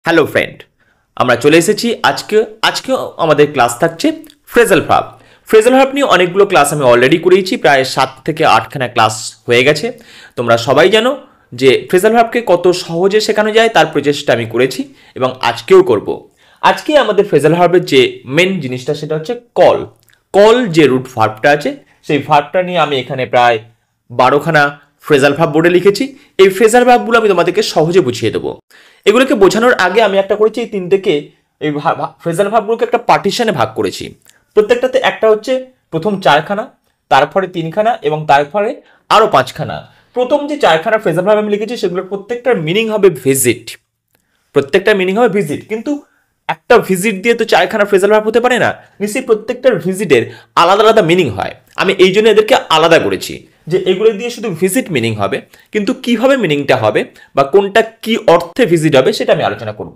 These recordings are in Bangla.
হ্যালো ফ্রেন্ড, আমরা চলে এসেছি আজকে আমাদের ক্লাস থাকছে ফ্রেজাল ভার্ব। ফ্রেজাল ভার্ব নিয়ে অনেকগুলো ক্লাস আমি অলরেডি করিয়েছি, প্রায় 7 থেকে 8খানা ক্লাস হয়ে গেছে। তোমরা সবাই জানো যে ফ্রেজাল ভার্বকে কত সহজে শেখানো যায় তার প্রচেষ্টা আমি করেছি এবং আজকেও করব। আজকে আমাদের ফ্রেজাল ভার্বের যে মেন জিনিসটা সেটা হচ্ছে কল। কল যে রুট ভার্বটা আছে সেই ভার্বটা নিয়ে আমি এখানে প্রায় 12খানা ফ্রেজাল ভার্ব বোর্ডে লিখেছি। এই ফ্রেজাল ভার্বগুলো আমি তোমাদেরকে সহজে বুঝিয়ে দেবো। এগুলোকে বোঝানোর আগে আমি একটা করেছি, এই তিনটেকে এই ফ্রেজাল ভার্বগুলোকে একটা পার্টিশনে ভাগ করেছি। প্রত্যেকটাতে একটা হচ্ছে প্রথম 4খানা, তারপরে 3খানা এবং তারপরে আরো 5খানা। প্রথম যে 4খানা ফ্রেজাল ভার্ব আমি লিখেছি সেগুলোর প্রত্যেকটার মিনিং হবে ভিজিট। প্রত্যেকটা মিনিং হবে ভিজিট, কিন্তু একটা ভিজিট দিয়ে তো 4খানা ফ্রেজাল ভার্ব হতে পারে না। নিশ্চয়ই প্রত্যেকটার ভিজিটের আলাদা আলাদা মিনিং হয়। আমি এই জন্য এদেরকে আলাদা করেছি যে এগুলো দিয়ে শুধু ভিজিট মিনিং হবে, কিন্তু কিভাবে মিনিংটা হবে বা কোনটা কি অর্থে ভিজিট হবে সেটা আমি আলোচনা করব।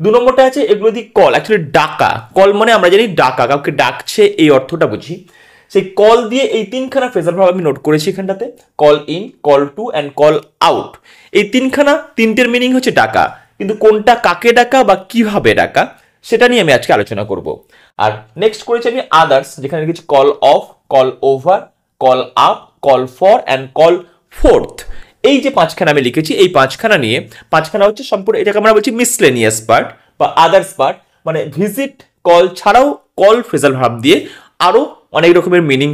2 নম্বরটা আছে এগুলো দিয়ে কল, অ্যাকচুয়ালি ডাকা। কল মানে আমরা জানি ডাকা, কাউকে ডাকছে এই অর্থটা বুঝি। সেই কল দিয়ে এই 3খানা ফ্রেজাল ভার্ব আমি নোট করেছি এখানটাতে, call in, call to and call out. এই তিনটের মিনিং হচ্ছে ডাকা, কিন্তু কোনটা কাকে ডাকা বা কিভাবে ডাকা সেটা নিয়ে আমি আজকে আলোচনা করব। আর নেক্সট করেছি আমি আদার্স, যেখানে লিখেছি call of, call over, call up, call for and call fourth. এই যে 5খানা আমি লিখেছি, এই 5খানা নিয়ে 5খানা হচ্ছে সম্পূর্ণ, এটাকে আমরা বলছি মিসলেনিয়াস পার্ট বা আদার্স পার্ট। মানে ভিজিট কল ছাড়াও কল ফ্রেজাল ভার্ব দিয়ে আরো অনেক রকমের মিনিং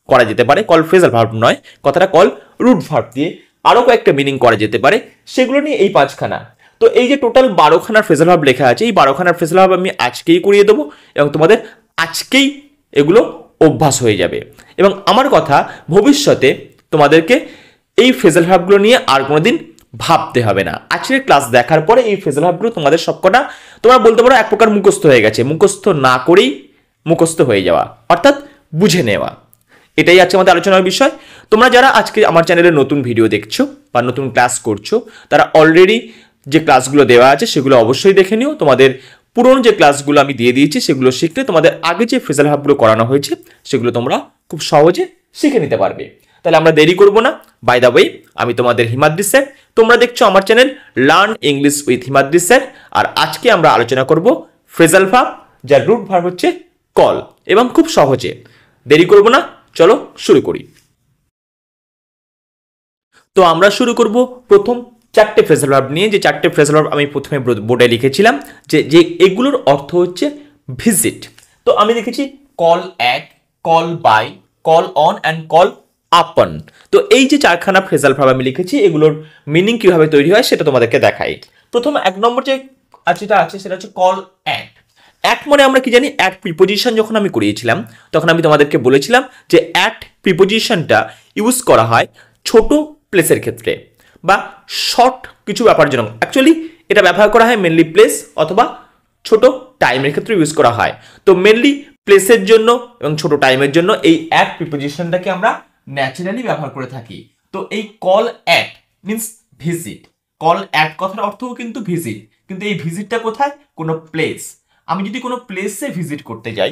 করা যেতে পারে। কল ফ্রেজাল ভার্ব নয়, কথাটা কল রুট ভার্ব দিয়ে আরো কয়েকটা মিনিং করা যেতে পারে, সেগুলো নিয়ে এই 5খানা। তো এই যে টোটাল 12খানার ফ্রেজাল ভার্ব লেখা আছে, এই 12খানার ফ্রেজাল ভার্ব আমি আজকেই করিয়ে দেবো এবং তোমাদের আজকেই এগুলো অভ্যাস হয়ে যাবে। এবং আমার কথা, ভবিষ্যতে তোমাদেরকে এই ফ্রেজাল ভার্বগুলো নিয়ে আর কোনোদিন ভাবতে হবে না। আজকের ক্লাস দেখার পরে এই ফ্রেজাল ভার্বগুলো তোমাদের সবকটা তোমরা বলতে পারো এক প্রকার মুখস্থ হয়ে গেছে। মুখস্থ না করেই মুখস্থ হয়ে যাওয়া, অর্থাৎ বুঝে নেওয়া, এটাই আছে আমাদের আলোচনার বিষয়। তোমরা যারা আজকে আমার চ্যানেলে নতুন ভিডিও দেখছো বা নতুন ক্লাস করছো, তারা অলরেডি যে ক্লাসগুলো দেওয়া আছে সেগুলো অবশ্যই দেখে নিও। তোমাদের পুরনো যে ক্লাসগুলো আমি দিয়ে দিয়েছি সেগুলো শিখলে তোমাদের আগে যে ফ্রেজাল ভার্বগুলো করানো হয়েছে সেগুলো তোমরা খুব সহজে শিখে নিতে পারবে। তাহলে আমরা দেরি করব না। বাই দ্য ওয়ে, আমি তোমাদের হিমাদ্রি স্যার, তোমরা দেখছো আমার channel learn English with Himadri sir. আর আজকে আমরা আলোচনা করব ফ্রেজাল ভার্ব, যার রুট ভার্ব হচ্ছে কল, এবং খুব সহজে। দেরি করব না, চলো শুরু করি। তো আমরা শুরু করব প্রথম 4টে ফ্রেজাল ভার্ব নিয়ে। যে 4টে ফ্রেজাল ভার্ব আমি প্রথমে বোর্ডে লিখেছিলাম যে এগুলোর অর্থ হচ্ছে ভিজিট। তো আমি লিখেছি call at, call by, call on and call upon. তো এই যে 4খানা ফ্রেজাল ভার্ব আমি লিখেছি, এগুলোর মিনিং কিভাবে তৈরি হয় সেটা তোমাদেরকে দেখাই। প্রথম 1 নম্বর যে যেটা আছে সেটা হচ্ছে কল অ্যাট। অ্যাট মানে আমরা কি জানি, অ্যাট প্রিপোজিশন যখন আমি করিয়েছিলাম তখন আমি তোমাদেরকে বলেছিলাম যে অ্যাট প্রিপোজিশনটা ইউজ করা হয় ছোট প্লেসের ক্ষেত্রে বা শর্ট কিছু ব্যাপার জন্য। অ্যাকচুয়ালি এটা ব্যবহার করা হয় মেনলি প্লেস অথবা ছোট টাইমের ক্ষেত্রে ইউজ করা হয়। তো মেনলি প্লেসের জন্য এবং ছোট টাইমের জন্য এই অ্যাট প্রিপোজিশনটাকে আমরা ন্যাচারালি ব্যবহার করে থাকি। তো এই call at means visit. Call at কথার অর্থও কিন্তু ভিজিট, কিন্তু এই ভিজিটটা কোথায়? কোনো প্লেস। আমি যদি কোনো প্লেসে ভিজিট করতে যাই,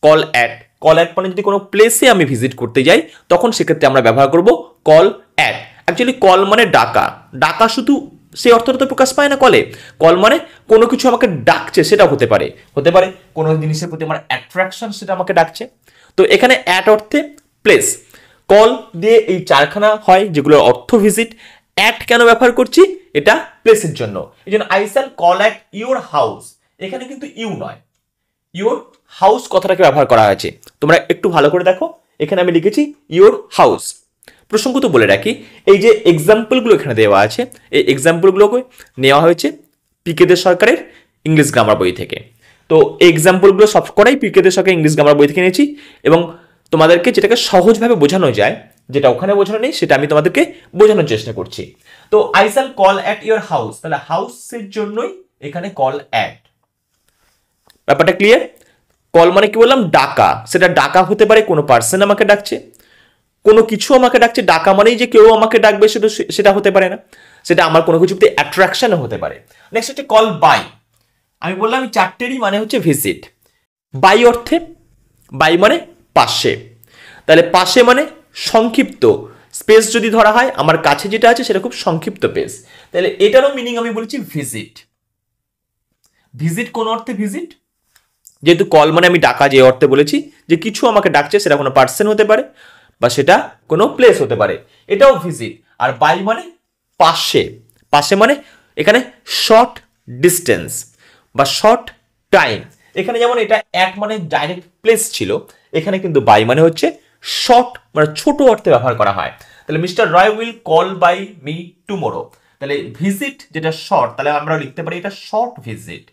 কল অ্যাট মানে যদি কোনো প্লেসে আমি ভিজিট করতে যাই তখন সেক্ষেত্রে আমরা ব্যবহার করব কল অ্যাট। অ্যাকচুয়ালি কল মানে ডাকা। ডাকা শুধু সেই অর্থটা তো প্রকাশ পায় না কলে। কল মানে কোনো কিছু আমাকে ডাকছে, সেটা হতে পারে কোনো জিনিসের প্রতি আমার অ্যাট্রাকশন, সেটা আমাকে ডাকছে। তো এখানে অ্যাট অর্থে প্লেস। কল দিয়ে এই 4খানা হয় যেগুলোর অর্থ ভিজিট। অ্যাট কেন ব্যবহার করছি? এটা প্লেসের জন্য। এই জন্য I shall call at your house, এখানে কিন্তু ইউ নয়, ইউর হাউস কথাটাকে ব্যবহার করা হয়েছে। তোমরা একটু ভালো করে দেখো, এখানে আমি লিখেছি ইউর হাউস। প্রসঙ্গত বলে রাখি, এই যে এক্সাম্পলগুলো এখানে দেওয়া আছে, এই এক্সাম্পলগুলোকে নেওয়া হয়েছে পিকে দে সরকারের ইংলিশ গ্রামার বই থেকে। তো এই এক্সাম্পলগুলো সব করাই পিকে দে সরকারের ইংলিশ গ্রামার বই থেকে নিয়েছি এবং তোমাদেরকে যেটাকে সহজভাবে বোঝানো যায়, যেটা ওখানে বোঝানো নেই সেটা আমি তোমাদেরকে বোঝানোর চেষ্টা করছি। তো I shall call at your house, তাহলে হাউসের জন্যই এখানে কল অ্যাট। ব্যাপারটা ক্লিয়ার? কল মানে কি বললাম? ডাকা। সেটা ডাকা হতে পারে কোনো পার্সন আমাকে ডাকছে, কোনো কিছু আমাকে ডাকছে। ডাকা মানেই যে কেউ আমাকে ডাকবে সেটা হতে পারে না, সেটা আমার কোনো কিছুতে অ্যাট্রাকশনও হতে পারে। নেক্সট হচ্ছে কল বাই। আমি বললাম এই 4টেরই মানে হচ্ছে ভিজিট। বাই অর্থে, বাই মানে পাশে। তাহলে পাশে মানে সংক্ষিপ্ত স্পেস যদি ধরা হয়, আমার কাছে যেটা আছে সেটা খুব সংক্ষিপ্ত স্পেস, তাহলে এটারও মিনিং আমি বলেছি ভিজিট। ভিজিট কোন অর্থে ভিজিট? যেহেতু কল মানে আমি ডাকা, যে অর্থে বলেছি যে কিছু আমাকে ডাকছে, সেটা কোনো পার্সন হতে পারে বা সেটা কোনো প্লেস হতে পারে, এটাও ভিজিট। আর বাই মানে পাশে, পাশে মানে এখানে শর্ট ডিস্টেন্স বা শর্ট টাইম। এখানে যেমন এটা এক মানে ডাইরেক্ট প্লেস ছিল, এখানে কিন্তু বাই মানে হচ্ছে শর্ট মানে ছোট অর্থে ব্যবহার করা হয়। তাহলে mister Roy will call by me tomorrow. তাহলে ভিজিট যেটা শর্ট, তাহলে আমরা লিখতে পারি এটা শর্ট ভিজিট।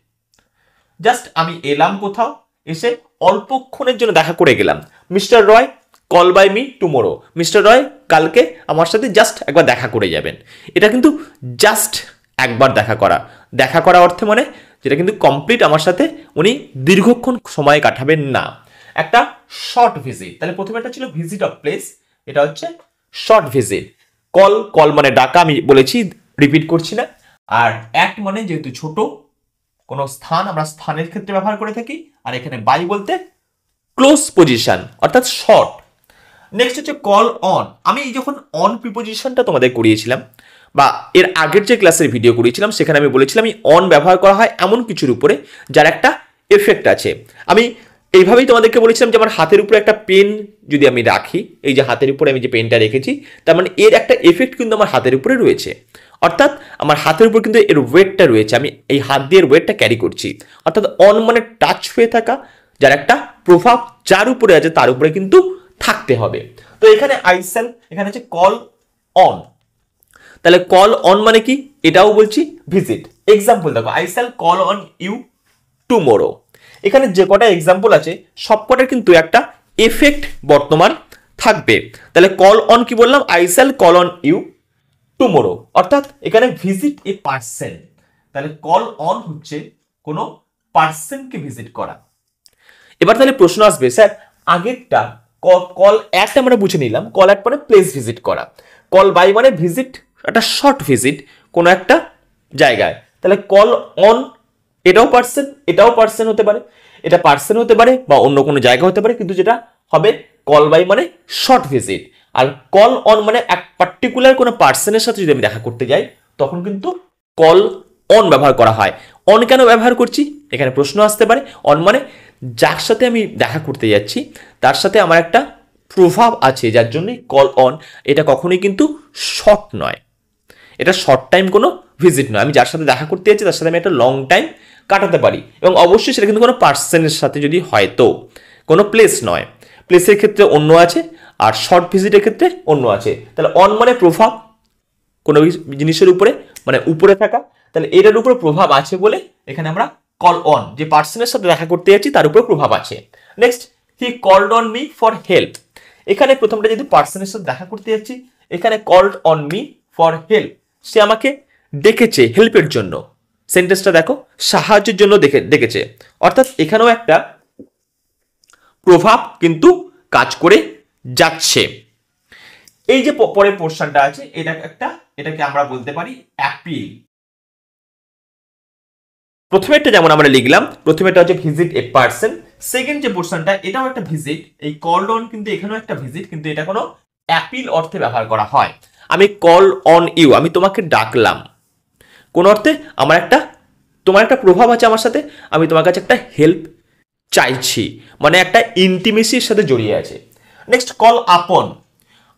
জাস্ট আমি এলাম কোথাও, এসে অল্পক্ষণের জন্য দেখা করে গেলাম। Mister Roy call by me tomorrow, mister Roy কালকে আমার সাথে জাস্ট একবার দেখা করে যাবেন। এটা কিন্তু জাস্ট একবার দেখা করা, দেখা করা অর্থে মানে যেটা কিন্তু কমপ্লিট আমার সাথে উনি দীর্ঘক্ষণ সময় কাটাবেন না, একটা শর্ট ভিজিট। তাহলে প্রথমে একটা ছিল ভিজিট অফ প্লেস, এটা হচ্ছে শর্ট ভিজিট। কল, কল মানে ডাকা, আমি বলেছি, রিপিট করছি না। আর অ্যাক্ট মানে যেহেতু ছোট কোন স্থান, আমরা স্থানের ক্ষেত্রে ব্যবহার করে থাকি। আর এখানে বাই বলতে ক্লোজ পজিশন অর্থাৎ শর্ট। নেক্সট হচ্ছে কল অন। আমি যখন অন প্রিপোজিশনটা তোমাদের করিয়েছিলাম বা এর আগের যে ক্লাসের ভিডিও করিয়েছিলাম, সেখানে আমি বলেছিলাম এই অন ব্যবহার করা হয় এমন কিছুর উপরে যার একটা এফেক্ট আছে। আমি এইভাবেই তোমাদেরকে বলেছিলাম যে আমার হাতের উপরে একটা পেন যদি আমি রাখি, এই যে হাতের উপরে আমি যে পেনটা রেখেছি, তার মানে এর একটা এফেক্ট কিন্তু আমার হাতের উপরে রয়েছে, অর্থাৎ আমার হাতের উপর কিন্তু এর ওয়েটটা রয়েছে, আমি এই হাত দিয়ে এর ওয়েটটা ক্যারি করছি। অর্থাৎ অন মানে টাচ হয়ে থাকা, যার একটা প্রভাব যার উপরে আছে তার উপরে কিন্তু থাকতে হবে। তো এখানে আইসেল, এখানে হচ্ছে কল অন। তাহলে কল অন মানে কি, এটাও বলছি ভিজিট। এক্সাম্পল দেখো, I shall call on you tomorrow. এখানে যে কটা এক্সাম্পল আছে সবকটার কিন্তু একটা এফেক্ট বর্তমান থাকবে। তাহলে কল অন কি বললাম, I shall call on you tomorrow, অর্থাৎ এখানে ভিজিট এ পার্সন। তাহলে কল অন হচ্ছে কোনো পার্সনকে ভিজিট করা। এবার তাহলে প্রশ্ন আসবে, স্যার আগেরটা কল একটা আমরা বুঝে নিলাম, কল এক মানে প্লেস ভিজিট করা, কল বাই মানে ভিজিট একটা শর্ট ভিজিট কোনো একটা জায়গায়। তাহলে কল অন এটাও পার্সন, এটাও পার্সন হতে পারে, এটা পার্সন হতে পারে বা অন্য কোনো জায়গা হতে পারে, কিন্তু যেটা হবে কল বাই মানে শর্ট ভিজিট। আর কল অন মানে এক পার্টিকুলার কোনো পার্সনের সাথে যদি আমি দেখা করতে যাই, তখন কিন্তু কল অন ব্যবহার করা হয়। অন কেন ব্যবহার করছি, এখানে প্রশ্ন আসতে পারে। অন মানে যার সাথে আমি দেখা করতে যাচ্ছি তার সাথে আমার একটা প্রভাব আছে, যার জন্যই কল অন। এটা কখনোই কিন্তু শর্ট নয়, এটা শর্ট টাইম কোনো ভিজিট নয়। আমি যার সাথে দেখা করতে যাচ্ছি তার সাথে আমি একটা লং টাইম কাটাতে পারি, এবং অবশ্যই সেটা কিন্তু কোনো পার্সনের সাথে যদি হয়, তো কোনো প্লেস নয়। প্লেসের ক্ষেত্রে অন্য আছে, আর শর্ট ভিজিটের ক্ষেত্রে অন্য আছে। তাহলে অন মানে প্রভাব কোনো জিনিসের উপরে, মানে উপরে থাকা। তাহলে এটার উপরে প্রভাব আছে বলে এখানে আমরা কল অন, যে পার্সনের সাথে দেখা করতে যাচ্ছি তার উপরে প্রভাব আছে। Next, he called on me for help. এখানে প্রথমটা যদি পার্সনের সাথে দেখা করতে যাচ্ছি, এখানে called on me for help, সে আমাকে ডেকেছে হেল্পের জন্য। সেন্টেন্সটা দেখো, সাহায্যের জন্য ডেকেছে, অর্থাৎ এখানেও একটা প্রভাব কিন্তু কাজ করে যাচ্ছে। এই যে পরের পোর্শনটা আছে, এটা একটা, এটাকে আমরা বলতে পারি অ্যাপিল। প্রথমেরটা যেমন আমরা লিখলাম, প্রথমেরটা হচ্ছে ভিজিট এ পার্সন। সেকেন্ড যে পোর্শনটা, এটাও একটা ভিজিট। এই কলড অন কিন্তু এখানেও একটা ভিজিট, কিন্তু এটা কোনো অ্যাপিল অর্থে ব্যবহার করা হয়। আমি কল অন ইউ, আমি তোমাকে ডাকলাম কোন অর্থে, আমার একটা, তোমার একটা প্রভাব আছে আমার সাথে, আমি তোমার কাছে একটা হেল্প চাইছি, মানে একটা ইন্টিমেসির সাথে জড়িয়ে আছে। নেক্সট, কল আপন।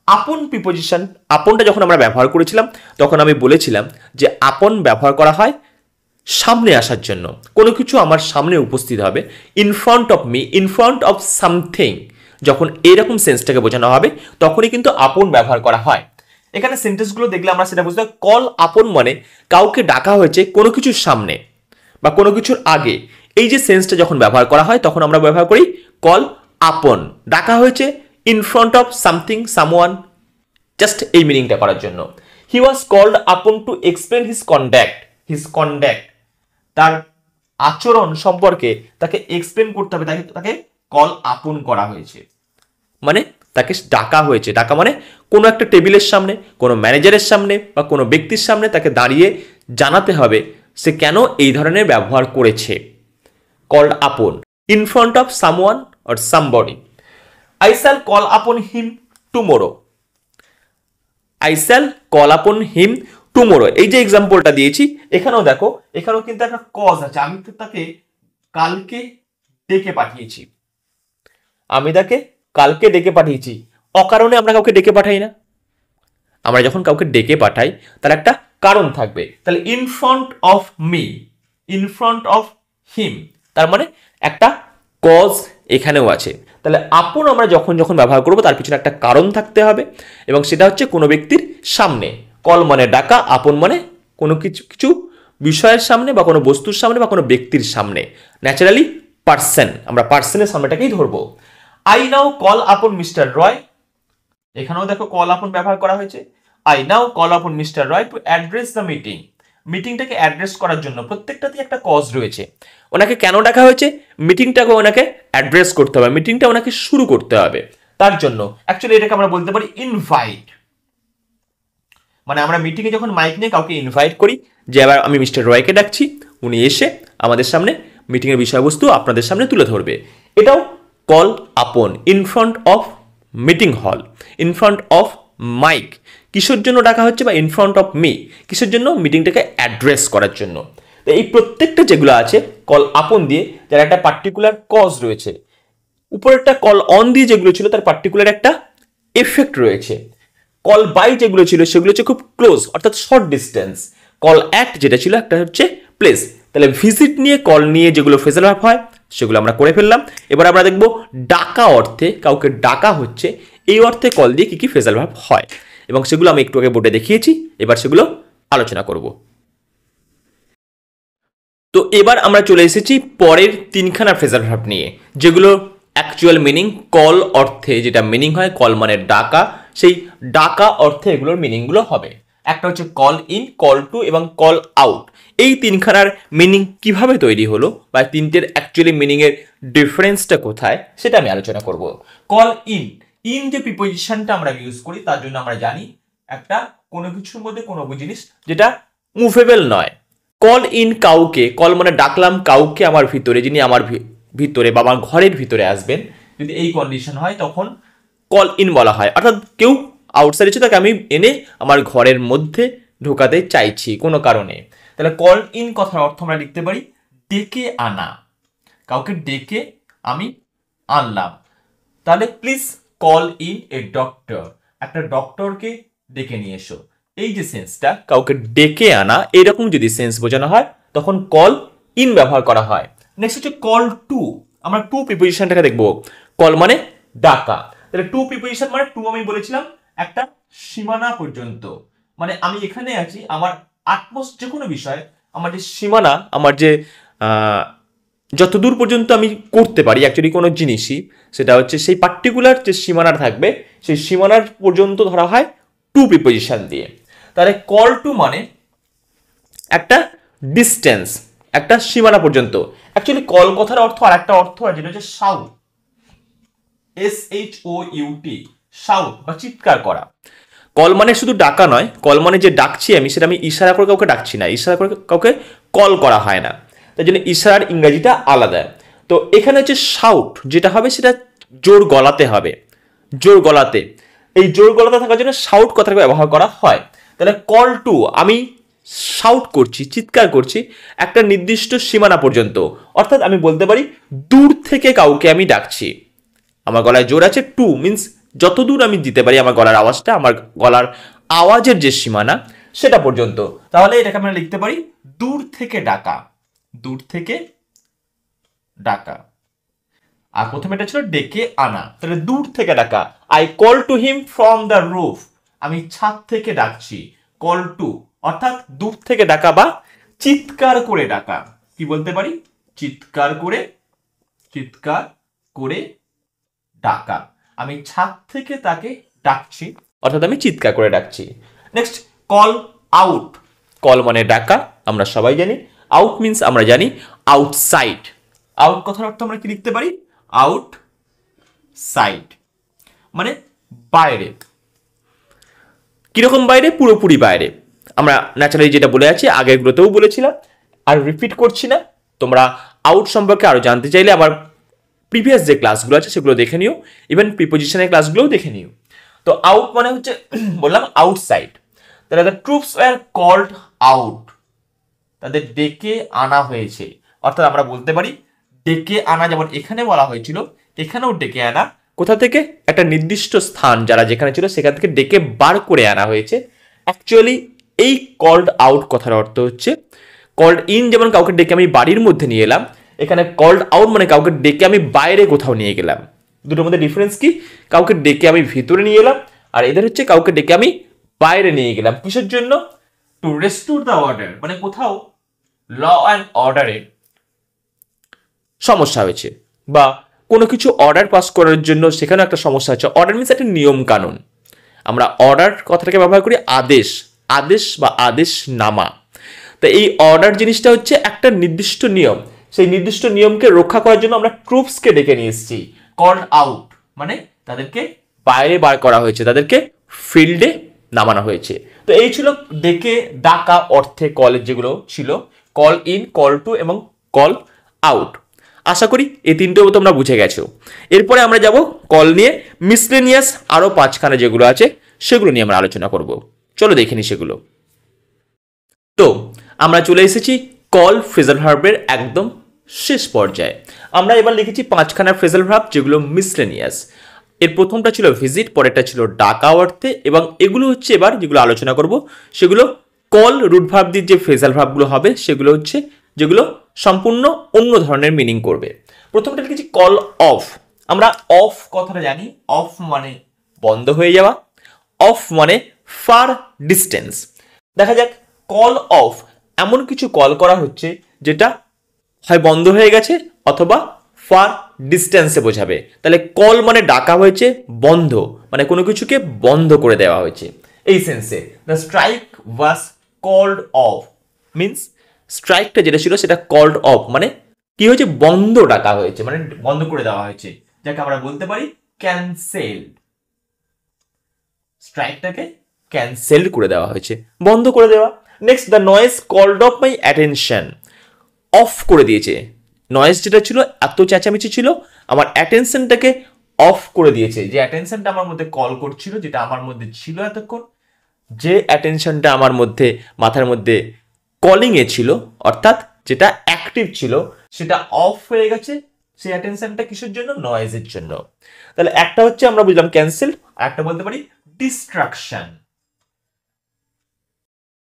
আপন প্রিপোজিশন, আপনটা যখন আমরা ব্যবহার করেছিলাম তখন আমি বলেছিলাম যে আপন ব্যবহার করা হয় সামনে আসার জন্য, কোনো কিছু আমার সামনে উপস্থিত হবে, in front of me, in front of something. যখন এরকম সেন্সটাকে বোঝানো হবে তখনই কিন্তু আপন ব্যবহার করা হয়। এখানে সেন্টেন্সগুলো দেখলে আমরা সেটা বুঝতে, কল আপন মানে কাউকে ডাকা হয়েছে কোনো কিছুর সামনে বা কোনো কিছুর আগে। এই যে সেন্সটা যখন ব্যবহার করা হয় তখন আমরা ব্যবহার করি কল আপন, ডাকা হয়েছে in front of something, someone, just এই মিনিংটা করার জন্য। He was called upon to explain his conduct, তার আচরণ সম্পর্কে তাকে এক্সপ্লেন করতে হবে, তাকে কল আপন করা হয়েছে, মানে তাকে ডাকা হয়েছে। ডাকা মানে কোনো একটা টেবিলের সামনে, কোনো ম্যানেজারের সামনে বা কোনো ব্যক্তির সামনে তাকে দাঁড়িয়ে জানাতে হবে সে কেন এই ধরনের ব্যবহার করেছে। Called upon, in front of someone or somebody. I shall call upon him tomorrow. I shall call upon him tomorrow, এই যে এক্সাম্পলটা দিয়েছি এখানেও দেখো, এখানেও কিন্তু একটা কজ আছে। আমি তো তাকে কালকে ডেকে পাঠিয়েছি, আমি তাকে কালকে ডেকে পাঠিয়েছি। অকারণে আমরা কাউকে ডেকে পাঠাই না। আমরা যখন কাউকে ডেকে পাঠাই তার একটা কারণ থাকবে। তাহলে in front of me, in front of him, তার মানে একটা কজ এখানেও আছে। তাহলে আপন আমরা যখন যখন ব্যবহার করবো তার পিছনে একটা কারণ থাকতে হবে, এবং সেটা হচ্ছে কোনো ব্যক্তির সামনে। কল মানে ডাকা, আপন মানে কোনো কিছু কিছু বিষয়ের সামনে বা কোনো বস্তুর সামনে বা কোনো ব্যক্তির সামনে। ন্যাচারালি পার্সন, আমরা পার্সনের সামনেটাকেই ধরবো। I now call upon mister Roy, এখানেও দেখো কল আপন ব্যবহার করা হয়েছে। I now call upon mister Roy to address the meeting, মিটিংটাকে অ্যাড্রেস করার জন্য প্রত্যেকটাতেই একটা কজ রয়েছে। ওনাকে কেন ডাকা হয়েছে? মিটিংটাকে ওনাকে অ্যাড্রেস করতে হবে, মিটিংটা ওনাকে শুরু করতে হবে, তার জন্য। অ্যাকচুয়ালি এটাকে আমরা বলতে পারি ইনভাইট। মানে আমরা মিটিংয়ে যখন মাইক নিয়ে কাউকে ইনভাইট করি যে এবার আমি মিস্টার রয়কে ডাকছি, উনি এসে আমাদের সামনে মিটিংয়ের বিষয়বস্তু আপনাদের সামনে তুলে ধরবে। এটাও কল আপন, ইন ফ্রন্ট অফ মিটিং হল, ইন ফ্রন্ট অফ মাইক। কিসের জন্য ডাকা হচ্ছে? বা ইন ফ্রন্ট অফ মি, কিসের জন্য? মিটিংটাকে অ্যাড্রেস করার জন্য। তো এই প্রত্যেকটা যেগুলো আছে কল আপন দিয়ে, যার একটা পার্টিকুলার কজ রয়েছে। উপরেরটা কল অন দিয়ে যেগুলো ছিল তার পার্টিকুলার একটা এফেক্ট রয়েছে। কল বাই যেগুলো ছিল সেগুলো হচ্ছে খুব ক্লোজ, অর্থাৎ শর্ট ডিস্টেন্স। কল অ্যাট যেটা ছিল একটা হচ্ছে প্লেস। তাহলে ভিজিট নিয়ে, কল নিয়ে যেগুলো ফ্রেজাল ভার্ব হয় সেগুলো আমরা করে ফেললাম। এবার আমরা দেখব ডাকা অর্থে, কাউকে ডাকা হচ্ছে এই অর্থে কল দিয়ে কি কি ফ্রেজাল ভার্ব হয়, এবং সেগুলো আমি একটু আগে বোর্ডে দেখিয়েছি। এবার সেগুলো আলোচনা করব। তো এবার আমরা চলে এসেছি পরের তিনখানা ফ্রেজাল ভার্ব নিয়ে, যেগুলো অ্যাকচুয়াল মিনিং কল অর্থে যেটা মিনিং হয়, কল মানে ডাকা, সেই ডাকা অর্থে এগুলোর মিনিংগুলো হবে। একটা হচ্ছে কল ইন, কল টু এবং কল আউট। এই তিনখানার মিনিং কিভাবে তৈরি হলো বা তিনটের অ্যাকচুয়ালি মিনিংয়ের ডিফারেন্সটা কোথায় সেটা আমি আলোচনা করব। কল ইন, ইন যে প্রিপোজিশনটা আমরা ইউজ করি তার জন্য আমরা জানি একটা কোনো কিছুর মধ্যে কোনো জিনিস যেটা মুভেবল নয়। কল ইন কাউকে, কল মানে ডাকলাম কাউকে আমার ভিতরে, যিনি আমার ভিতরে বা আমার ঘরের ভিতরে আসবেন, যদি এই কন্ডিশন হয় তখন কল ইন বলা হয়। অর্থাৎ কেউ আউটসাইড আছে, তাকে আমি এনে আমার ঘরের মধ্যে ঢোকাতে চাইছি কোনো কারণে। তাহলে কল ইন কথার অর্থ আমরা লিখতে পারি ডেকে আনা, কাউকে ডেকে আমি আনলাম। তাহলে please call in a doctor, একটা ডক্টরকে ডেকে নিয়ে এসো। এই যে সেন্সটা, কাউকে ডেকে আনা, এরকম যদি সেন্স বোঝানো হয় তখন কল ইন ব্যবহার করা হয়। নেক্সট হচ্ছে কল টু, আমরা টু প্রিপোজিশনটাকে দেখবো। কল মানে ডাকা, তাহলে টু প্রিপোজিশন মানে টু আমি বলেছিলাম একটা সীমানা পর্যন্ত, মানে আমি এখানে আছি, আমার আটমোস্ট যে কোনো বিষয়, আমার যে সীমানা, আমার যে যতদূর পর্যন্ত আমি করতে পারি অ্যাকচুয়ালি কোনো জিনিসই, সেটা হচ্ছে সেই পার্টিকুলার যে সীমানার থাকবে সেই সীমানার পর্যন্ত ধরা হয় টু প্রিপোজিশন দিয়ে। তাহলে কল টু মানে একটা ডিস্টেন্স, একটা সীমানা পর্যন্ত। অ্যাকচুয়ালি কল কথার অর্থ আর একটা অর্থ আছে, যেটা হচ্ছে শাউট, SHOUT, শাউট বা চিৎকার করা। কল মানে শুধু ডাকা নয়, কল মানে যে ডাকছি আমি, সেটা আমি ইশারা করে কাউকে ডাকছি না, ইশারা করে কাউকে কল করা হয় না, তাই জন্য ইশারার ইংরেজিটা আলাদা। তো এখানে হচ্ছে শাউট যেটা হবে সেটা জোর গলাতে হবে, জোর গলাতে। এই জোর গলাতে থাকার জন্য শাউট কথাটা ব্যবহার করা হয়। তাহলে কল টু, আমি শাউট করছি, চিৎকার করছি একটা নির্দিষ্ট সীমানা পর্যন্ত, অর্থাৎ আমি বলতে পারি দূর থেকে কাউকে আমি ডাকছি। আমার গলায় জোর আছে, টু মিন্স যতদূর আমি দিতে পারি আমার গলার আওয়াজটা, আমার গলার আওয়াজের যে সীমানা সেটা পর্যন্ত। তাহলে এটাকে আমরা লিখতে পারি দূর থেকে ডাকা, দূর থেকে ডাকা। আর প্রথমে এটা ছিল ডেকে আনা, তাহলে দূর থেকে ডাকা। I call to him from the roof, আমি ছাদ থেকে ডাকছি। কল টু অর্থাৎ দূর থেকে ডাকা বা চিৎকার করে ডাকা। কি বলতে পারি? চিৎকার করে, চিৎকার করে ডাকা। আমি ছাদ থেকে তাকে ডাকছি, অর্থাৎ আমি চিৎকার করে ডাকছি। নেক্সট কল আউট, কল মানে ডাকা, আমরা সবাই জানি। আউট মিন্স আমরা জানি আউটসাইড। আউট কথার অর্থ আমরা কি লিখতে পারি? আউট সাইড মানে বাইরে। কিরকম বাইরে? পুরোপুরি বাইরে। আমরা ন্যাচারালি যেটা বলে আছি আগেরগুলোতেও বলেছিলাম, আর রিপিট করছি না। তোমরা আউট সম্পর্কে আরো জানতে চাইলে আবার প্রিভিয়াস যে ক্লাসগুলো আছে সেগুলো দেখে নিও, ইভেন প্রিপোজিশনের ক্লাসগুলোও দেখে নিও। তো আউট মানে হচ্ছে বললাম আউটসাইড। তাহলে the troops were called out, তাদের ডেকে আনা হয়েছে। অর্থাৎ আমরা বলতে পারি ডেকে আনা, যেমন এখানে বলা হয়েছিল, এখানেও ডেকে আনা। কোথা থেকে? একটা নির্দিষ্ট স্থান যারা যেখানে ছিল সেখান থেকে ডেকে বার করে আনা হয়েছে। অ্যাকচুয়ালি এই কল্ড আউট কথার অর্থ হচ্ছে কল্ড ইন, যেমন কাউকে ডেকে আমি বাড়ির মধ্যে নিয়ে এলাম, এখানে কল্ড আউট মানে কাউকে ডেকে আমি বাইরে কোথাও নিয়ে গেলাম। দুটোর মধ্যে ডিফারেন্স কি? কাউকে ডেকে আমি ভিতরে নিয়ে এলাম, আর এদের হচ্ছে কাউকে ডেকে আমি বাইরে নিয়ে গেলাম। কিসের জন্য? টু রেস্টোর দ্য অর্ডার, মানে কোথাও ল অ্যান্ড অর্ডারে সমস্যা হয়েছে বা কোনো কিছু অর্ডার পাস করার জন্য সেখানে একটা সমস্যা হচ্ছে। অর্ডার মিনস একটা নিয়ম কানুন। আমরা অর্ডার কথাটাকে ব্যবহার করি আদেশ, আদেশ বা আদেশ নামা। তো এই অর্ডার জিনিসটা হচ্ছে একটা নির্দিষ্ট নিয়ম, সেই নির্দিষ্ট নিয়মকে রক্ষা করার জন্য আমরা ট্রুপসকে ডেকে নিয়ে এসেছি। কল্ড আউট মানে তাদেরকে বাইরে বার করা হয়েছে, তাদেরকে ফিল্ডে নামানো হয়েছে। তো এই ছিল ডেকে ডাকা অর্থে কলের যেগুলো ছিল, কল ইন, কল টু এবং কল আউট। আশা করি এই তিনটেও তোমরা বুঝে গেছো। এরপরে আমরা যাব কল নিয়ে, মিসলেনিয়াস আরও 5খানা যেগুলো আছে সেগুলো নিয়ে আমরা আলোচনা করব। চলো দেখে নি সেগুলো। তো আমরা চলে এসেছি কল ফ্রেজাল ভার্বের একদম শেষ পর্যায়ে। আমরা এবার লিখেছি 5খানা ফ্রেজাল ভার্ব যেগুলো মিসলেনিয়াস। এর প্রথমটা ছিল ভিজিট, পরেরটা ছিল ডাকা অর্থে, এবং এগুলো হচ্ছে এবার যেগুলো আলোচনা করব সেগুলো কল রুট ভার্ব দিয়ে যে ফ্রেজাল ভার্বগুলো হবে সেগুলো হচ্ছে যেগুলো সম্পূর্ণ অন্য ধরনের মিনিং করবে। প্রথমটা লিখেছি কল অফ। আমরা অফ কথাটা জানি, অফ মানে বন্ধ হয়ে যাওয়া, অফ মানে ফার ডিস্টেন্স। দেখা যাক কল অফ এমন কিছু কল করা হচ্ছে যেটা হয় বন্ধ হয়ে গেছে অথবা ফার ডিস্টেন্সে বোঝাবে। তাহলে কল মানে ডাকা হয়েছে, বন্ধ মানে কোনো কিছুকে বন্ধ করে দেওয়া হয়েছে। এই সেন্সে the strike was called off means স্ট্রাইকটা যেটা ছিল সেটা কল্ড অফ মানে কি হয়েছে? বন্ধ ডাকা হয়েছে, মানে বন্ধ করে দেওয়া হয়েছে, যাকে আমরা বলতে পারি ক্যান্সেলড। স্ট্রাইকটাকে ক্যান্সেল করে দেওয়া হয়েছে, বন্ধ করে দেওয়া। Next the noise called off my attention, off করে দিয়েছে। নয়েজ যেটা ছিল, এত চেঁচামেচি ছিল, আমার অ্যাটেনশনটাকে অফ করে দিয়েছে। যে অ্যাটেনশনটা আমার মধ্যে কল করছিল, যেটা আমার মধ্যে ছিল এতক্ষণ, যে অ্যাটেনশনটা আমার মধ্যে মাথার মধ্যে কলিংয়ে ছিল, অর্থাৎ যেটা অ্যাক্টিভ ছিল, সেটা অফ হয়ে গেছে। সেই অ্যাটেনশনটা কিসের জন্য? নয়েজের জন্য। তাহলে একটা হচ্ছে আমরা বুঝলাম ক্যান্সেল, আর একটা বলতে পারি ডিস্ট্রাকশন।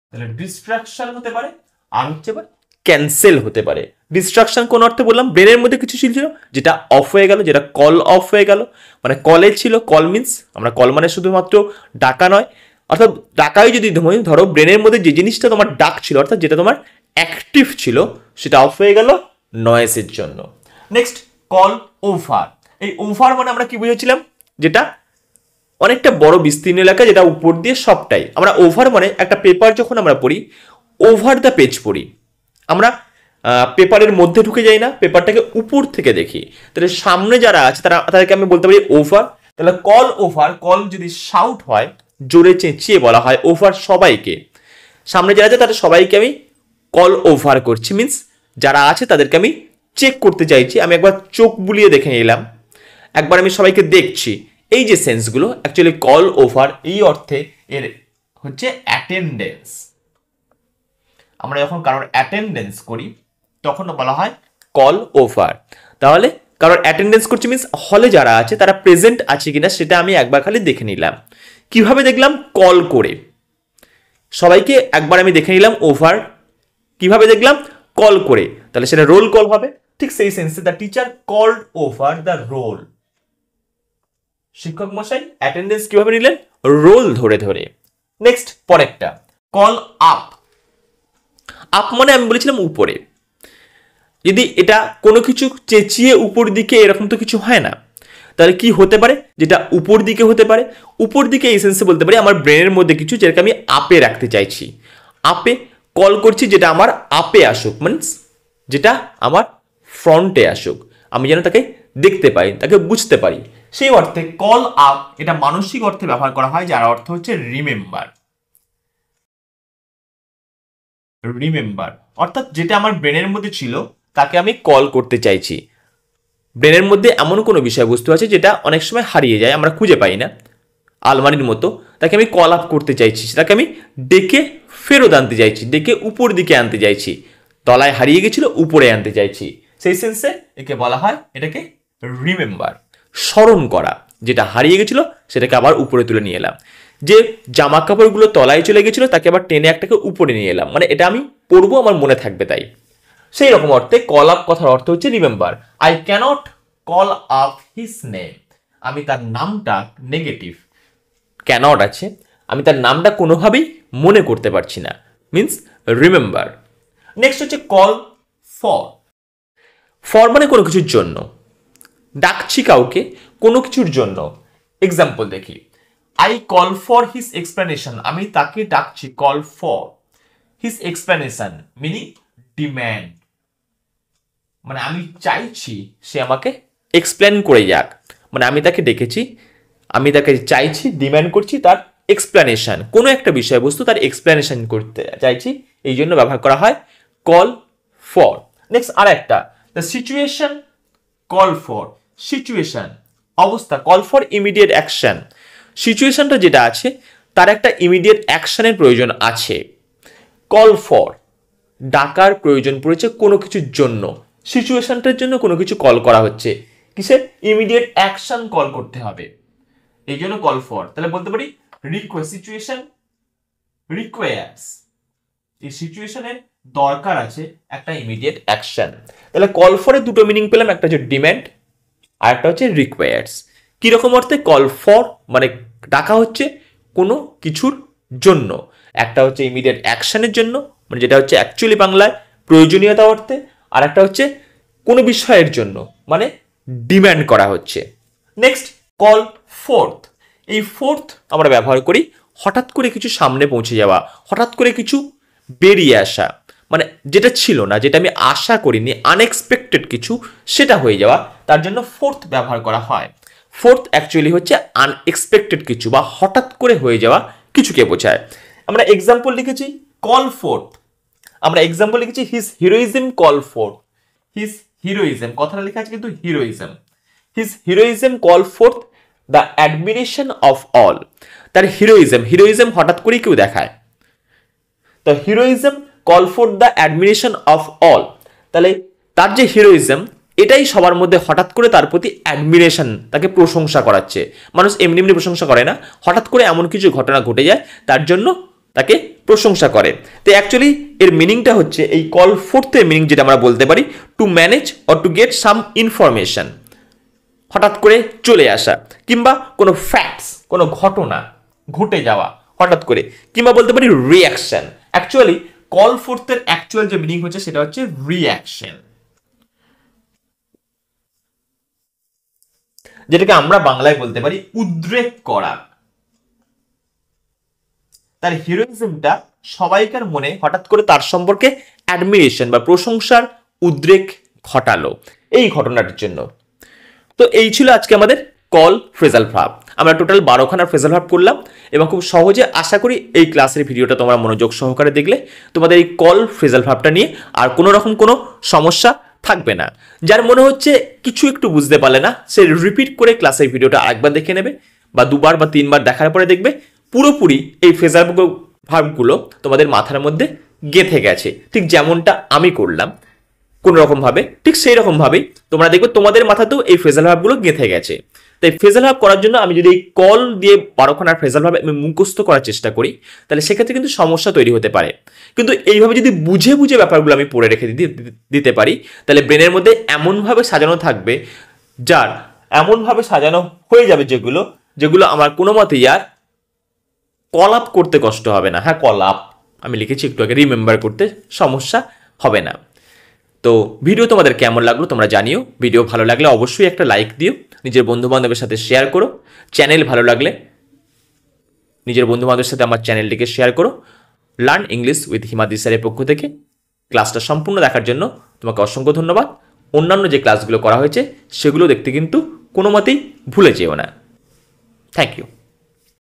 তাহলে ডিস্ট্রাকশন হতে পারে, আর হচ্ছে এবার ক্যান্সেল হতে পারে। ডিস্ট্রাকশন কোন অর্থে বললাম? ব্রেনের মধ্যে কিছু ছিল যেটা অফ হয়ে গেল, যেটা কল অফ হয়ে গেল, মানে কলে ছিল। কল মিন্স আমরা কল মানে শুধুমাত্র ডাকা নয়, অর্থাৎ ডাকাই যদি ধরো ব্রেনের মধ্যে যে জিনিসটা তোমার ডাক ছিল, অর্থাৎ যেটা তোমার অ্যাক্টিভ ছিল, সেটা অফ হয়ে গেল নয়েসের জন্য। Next call over. এই ওভার মানে আমরা কি বুঝেছিলাম? যেটা অনেকটা বড় বিস্তীর্ণ এলাকা, যেটা উপর দিয়ে সবটাই। আমরা ওভার মানে একটা পেপার যখন আমরা পড়ি, ওভার দ্য পেজ পড়ি, আমরা পেপারের মধ্যে ঢুকে যাই না, পেপারটাকে উপর থেকে দেখি। তাহলে সামনে যারা আছে তাদেরকে আমি বলতে পারি ওভার। তাহলে কল ওভার, কল যদি শাউট হয়, জোরে চেঁচিয়ে বলা হয়, ওভার সবাইকে, সামনে যারা আছে তাদের সবাইকে আমি কল ওভার করছি, মিন্স যারা আছে তাদেরকে আমি চেক করতে চাইছি। আমি একবার চোখ বুলিয়ে দেখে নিলাম, একবার আমি সবাইকে দেখছি। এই যে সেন্সগুলো অ্যাকচুয়ালি কল ওভার এই অর্থে এর হচ্ছে অ্যাটেন্ডেন্স। আমরা যখন কারোর অ্যাটেন্ডেন্স করি তখন বলা হয় কল ওভার। তাহলে কারোর অ্যাটেন্ডেন্স করছি মিন্স হলে যারা আছে তারা প্রেজেন্ট আছে কিনা সেটা আমি একবার খালি দেখে নিলাম। কিভাবে দেখলাম? কল করে। সবাইকে একবার আমি দেখে নিলাম ওভার, কিভাবে দেখলাম? কল করে। তাহলে সেটা রোল কল হবে। ঠিক সেই সেন্সে the teacher called over the roll. শিক্ষক মশাই অ্যাটেন্ডেন্স কিভাবে নিলেন? রোল ধরে ধরে। নেক্সট পরেরটা কল আপ। আপ মানে আমি বলেছিলাম উপরে। যদি এটা কোনো কিছু চেঁচিয়ে উপর দিকে, এরকম তো কিছু হয় না, তাহলে কি হতে পারে? যেটা উপর দিকে হতে পারে। উপর দিকে এই সেন্সে বলতে পারি আমার ব্রেনের মধ্যে কিছু যেটাকে আমি আপে রাখতে চাইছি, আপে কল করছি, যেটা আমার আপে আসুক, মিনস যেটা আমার ফ্রন্টে আসুক, আমি যেন তাকে দেখতে পাই, তাকে বুঝতে পারি। সেই অর্থে কল আপ এটা মানসিক অর্থে ব্যবহার করা হয়, যার অর্থ হচ্ছে রিমেম্বার। রিমেম্বার অর্থাৎ যেটা আমার ব্রেনের মধ্যে ছিল তাকে আমি কল করতে চাইছি। ব্রেনের মধ্যে এমন কোনো বিষয়বস্তু আছে যেটা অনেক সময় হারিয়ে যায়, আমরা খুঁজে পাই না, আলমারির মতো, তাকে আমি কল আপ করতে চাইছি, সেটাকে আমি ডেকে ফেরত আনতে চাইছি, ডেকে উপর দিকে আনতে চাইছি, তলায় হারিয়ে গেছিল উপরে আনতে চাইছি, সেই সেন্সে একে বলা হয় এটাকে রিমেম্বার, স্মরণ করা। যেটা হারিয়ে গেছিল সেটাকে আবার উপরে তুলে নিয়ে এলাম, যে জামা কাপড়গুলো তলায় চলে গেছিল তাকে আবার টেনে একটাকে উপরে নিয়ে এলাম, মানে এটা আমি পড়বো, আমার মনে থাকবে তাই। সেই রকম অর্থে কল আপ কথার অর্থ হচ্ছে remember. I cannot call up his name, আমি তার নামটা, নেগেটিভ ক্যানট আছে, আমি তার নামটা কোনোভাবেই মনে করতে পারছি না, মিন্স রিমেম্বার। নেক্সট হচ্ছে কল ফর। ফর মানে কোনো কিছুর জন্য, ডাকছি কাউকে কোনো কিছুর জন্য। এক্সাম্পল দেখি, I call for his explanation, আমি তাকে ডাকছি, call for his explanation meaning demand, মানে আমি চাইছি সে আমাকে এক্সপ্লেন করে যাক, মানে আমি তাকে ডেকেছি, আমি তাকে চাইছি, ডিম্যান্ড করছি তার এক্সপ্লেনেশন, কোনো একটা বিষয়বস্তু তার এক্সপ্লেনেশন করতে চাইছি, এই জন্য ব্যবহার করা হয় কল ফর। নেক্সট আর একটা, the situation call for, situation অবস্থা, কল ফর ইমিডিয়েট অ্যাকশন, সিচুয়েশনটা যেটা আছে তার একটা ইমিডিয়েট অ্যাকশনের প্রয়োজন আছে। কল ফর ডাকার প্রয়োজন পড়েছে কোনো কিছুর জন্য, সিচুয়েশনটার জন্য কোনো কিছু কল করা হচ্ছে, কিসের, ইমিডিয়েট অ্যাকশন কল করতে হবে, এই জন্য কল ফর। তাহলে বলতে পারি রিকোয়েস্ট, সিচুয়েশন রিকোয়ার্স, এই সিচুয়েশনের দরকার আছে একটা ইমিডিয়েট অ্যাকশন। তাহলে কল ফরের দুটো মিনিং পেলাম, একটা হচ্ছে ডিম্যান্ড আর একটা হচ্ছে রিকোয়ার্স। কিরকম অর্থে, কল ফর মানে ডাকা হচ্ছে কোনো কিছুর জন্য, একটা হচ্ছে ইমিডিয়েট অ্যাকশনের জন্য, মানে যেটা হচ্ছে অ্যাকচুয়ালি বাংলায় প্রয়োজনীয়তা অর্থে, আর একটা হচ্ছে কোনো বিষয়ের জন্য, মানে ডিম্যান্ড করা হচ্ছে। নেক্সট কল ফোর্থ, এই ফোর্থ আমরা ব্যবহার করি হঠাৎ করে কিছু সামনে পৌঁছে যাওয়া, হঠাৎ করে কিছু বেরিয়ে আসা, মানে যেটা ছিল না, যেটা আমি আশা করিনি, আনএক্সপেক্টেড কিছু, সেটা হয়ে যাওয়া, তার জন্য ফোর্থ ব্যবহার করা হয়। ফোর্থ অ্যাকচুয়ালি হচ্ছে আনএক্সপেক্টেড কিছু বা হঠাৎ করে হয়ে যাওয়া কিছুকে বোঝায়। আমরা এক্সাম্পল লিখেছি কল ফোর্থ, আমরা এক্সাম্পল লিখেছি his heroism call fourth, his heroism, কথাটা লেখা আছে কিন্তু heroism, his heroism call fourth the admiration of all, তার হিরোইজম, হিরোইজম হঠাৎ করেই কেউ দেখায়, তো heroism call for the admiration of all, তাহলে তার যে হিরোইজম এটাই সবার মধ্যে হঠাৎ করে তার প্রতি অ্যাডমিরেশন, তাকে প্রশংসা করাচ্ছে। মানুষ এমনি এমনি প্রশংসা করে না, হঠাৎ করে এমন কিছু ঘটনা ঘটে যায় তার জন্য তাকে প্রশংসা করে। তো অ্যাকচুয়ালি এর মিনিংটা হচ্ছে, এই কল ফোর্থের মিনিং যেটা আমরা বলতে পারি, to manage or to get some information, হঠাৎ করে চলে আসা, কিংবা কোনো ফ্যাক্টস, কোনো ঘটনা ঘটে যাওয়া হঠাৎ করে, কিংবা বলতে পারি রিয়াকশন। অ্যাকচুয়ালি কল ফোর্থের অ্যাকচুয়াল যে মিনিং হচ্ছে সেটা হচ্ছে রিয়াকশন, যেটাকে আমরা বাংলায় বলতে পারি উদ্রেক করা। তার হিরোইজমটা সবাইকার মনে হঠাৎ করে তার সম্পর্কে অ্যাডমিরেশন বা প্রশংসার উদ্রেক ঘটালো এই ঘটনাটির জন্য। তো এই ছিল আজকে আমাদের কল ফ্রেজাল ভার্ব। আমরা টোটাল 12খানা ফ্রেজাল ভার্ব করলাম এবং খুব সহজে আশা করি এই ক্লাসের ভিডিওটা তোমরা মনোযোগ সহকারে দেখলে তোমাদের এই কল ফ্রেজাল ভার্বটা নিয়ে আর কোনো রকম কোনো সমস্যা থাকবে না। যার মনে হচ্ছে কিছু একটু বুঝতে পারলে না, সে রিপিট করে ক্লাসের ভিডিওটা আরেকবার দেখে নেবে বা দুবার বা তিনবার দেখার পরে দেখবে পুরোপুরি এই ফ্রেজাল ভার্বগুলো তোমাদের মাথার মধ্যে গেঁথে গেছে, ঠিক যেমনটা আমি করলাম কোন রকম ভাবে, ঠিক সেই রকম ভাবেই তোমরা দেখবে তোমাদের মাথাতেও এই ফ্রেজাল ভার্বগুলো গেঁথে গেছে। তাই ফ্রেজাল ভার্ব করার জন্য আমি যদি এই কল দিয়ে 12খানার ফ্রেজাল ভার্ব আমি মুখস্থ করার চেষ্টা করি, তাহলে সেক্ষেত্রে কিন্তু সমস্যা তৈরি হতে পারে। কিন্তু এইভাবে যদি বুঝে বুঝে ব্যাপারগুলো আমি পড়ে রেখে দিতে পারি, তাহলে ব্রেনের মধ্যে এমনভাবে সাজানো থাকবে, যার এমনভাবে সাজানো হয়ে যাবে যেগুলো যেগুলো আমার কোনো মতেই আর কল আপ করতে কষ্ট হবে না। হ্যাঁ, কল আপ আমি লিখেছি একটু আগে, রিমেম্বার করতে সমস্যা হবে না। তো ভিডিও তোমাদের কেমন লাগলো তোমরা জানিও। ভিডিও ভালো লাগলে অবশ্যই একটা লাইক দিও, নিজের বন্ধুবান্ধবের সাথে শেয়ার করো। চ্যানেল ভালো লাগলে নিজের বন্ধুবান্ধবের সাথে আমার চ্যানেলটিকে শেয়ার করো। লার্ন ইংলিশ উইথ হিমাদ্রি স্যারের পক্ষ থেকে ক্লাসটা সম্পূর্ণ দেখার জন্য তোমাকে অসংখ্য ধন্যবাদ। অন্যান্য যে ক্লাসগুলো করা হয়েছে সেগুলো দেখতে কিন্তু কোনো মতেই ভুলে যেও না। Thank you.